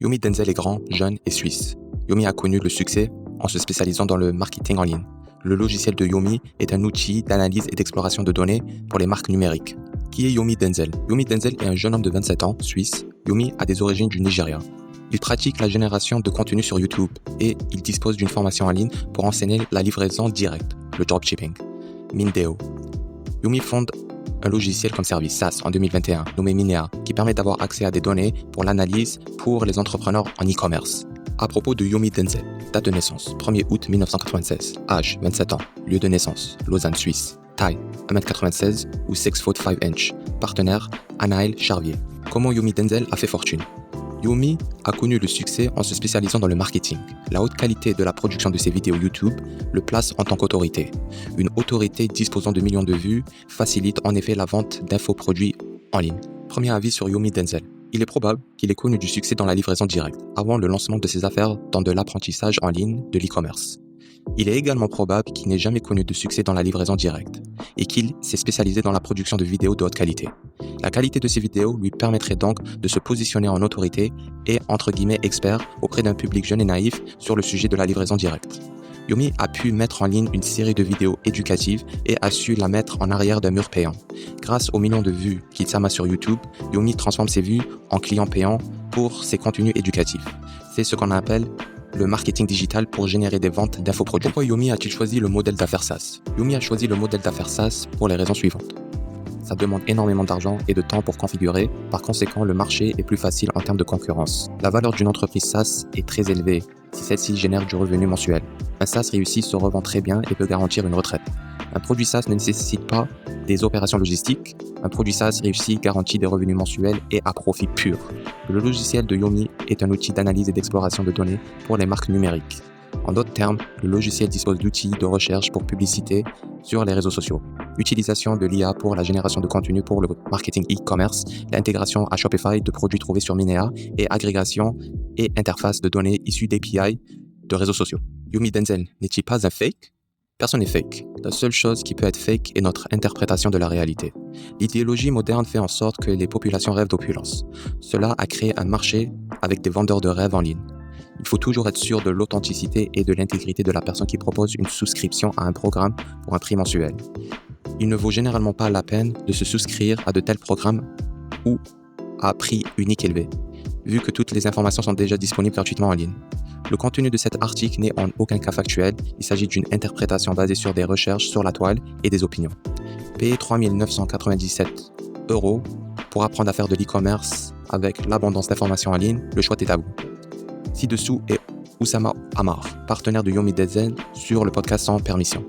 Yomi Denzel est grand, jeune et suisse. Yomi a connu le succès en se spécialisant dans le marketing en ligne. Le logiciel de Yomi est un outil d'analyse et d'exploration de données pour les marques numériques. Qui est Yomi Denzel? Yomi Denzel est un jeune homme de 27 ans, suisse. Yomi a des origines du Nigeria. Il pratique la génération de contenu sur YouTube et il dispose d'une formation en ligne pour enseigner la livraison directe, le dropshipping. Mindeo. Yomi fonde un logiciel comme service SaaS en 2021 nommé Minea qui permet d'avoir accès à des données pour l'analyse pour les entrepreneurs en e-commerce. À propos de Yomi Denzel, date de naissance 1er août 1996, âge 27 ans, lieu de naissance Lausanne, Suisse, taille 1m96 ou 6 foot 5 inch, partenaire Anaël Charvier. Comment Yomi Denzel a fait fortune? Yomi a connu le succès en se spécialisant dans le marketing. La haute qualité de la production de ses vidéos YouTube le place en tant qu'autorité. Une autorité disposant de millions de vues facilite en effet la vente d'infoproduits en ligne. Premier avis sur Yomi Denzel. Il est probable qu'il ait connu du succès dans la livraison directe, avant le lancement de ses affaires dans de l'apprentissage en ligne de l'e-commerce. Il est également probable qu'il n'ait jamais connu de succès dans la livraison directe et qu'il s'est spécialisé dans la production de vidéos de haute qualité. La qualité de ces vidéos lui permettrait donc de se positionner en autorité et, entre guillemets, expert auprès d'un public jeune et naïf sur le sujet de la livraison directe. Yomi a pu mettre en ligne une série de vidéos éducatives et a su la mettre en arrière d'un mur payant. Grâce aux millions de vues qu'il s'amasse sur YouTube, Yomi transforme ses vues en clients payants pour ses contenus éducatifs. C'est ce qu'on appelle le marketing digital pour générer des ventes d'infoproduits. Pourquoi Yomi a-t-il choisi le modèle d'affaires SaaS? Yomi a choisi le modèle d'affaires SaaS pour les raisons suivantes. Ça demande énormément d'argent et de temps pour configurer. Par conséquent, le marché est plus facile en termes de concurrence. La valeur d'une entreprise SaaS est très élevée si celle-ci génère du revenu mensuel. Un SaaS réussi se revend très bien et peut garantir une retraite. Un produit SaaS ne nécessite pas des opérations logistiques. Un produit SaaS réussi garantit des revenus mensuels et à profit pur. Le logiciel de Yomi est un outil d'analyse et d'exploration de données pour les marques numériques. En d'autres termes, le logiciel dispose d'outils de recherche pour publicité sur les réseaux sociaux, utilisation de l'IA pour la génération de contenu pour le marketing e-commerce, l'intégration à Shopify de produits trouvés sur Minea et agrégation et interface de données issues d'API de réseaux sociaux. Yomi Denzel n'est-il pas un fake? Personne n'est fake. La seule chose qui peut être fake est notre interprétation de la réalité. L'idéologie moderne fait en sorte que les populations rêvent d'opulence. Cela a créé un marché avec des vendeurs de rêves en ligne. Il faut toujours être sûr de l'authenticité et de l'intégrité de la personne qui propose une souscription à un programme pour un prix mensuel. Il ne vaut généralement pas la peine de se souscrire à de tels programmes ou à prix unique élevé, vu que toutes les informations sont déjà disponibles gratuitement en ligne. Le contenu de cet article n'est en aucun cas factuel, il s'agit d'une interprétation basée sur des recherches sur la toile et des opinions. Payez 3 997 € pour apprendre à faire de l'e-commerce avec l'abondance d'informations en ligne, le choix est à vous. Ci-dessous est Oussama Amar, partenaire de Yomi Denzel sur le podcast Sans Permission.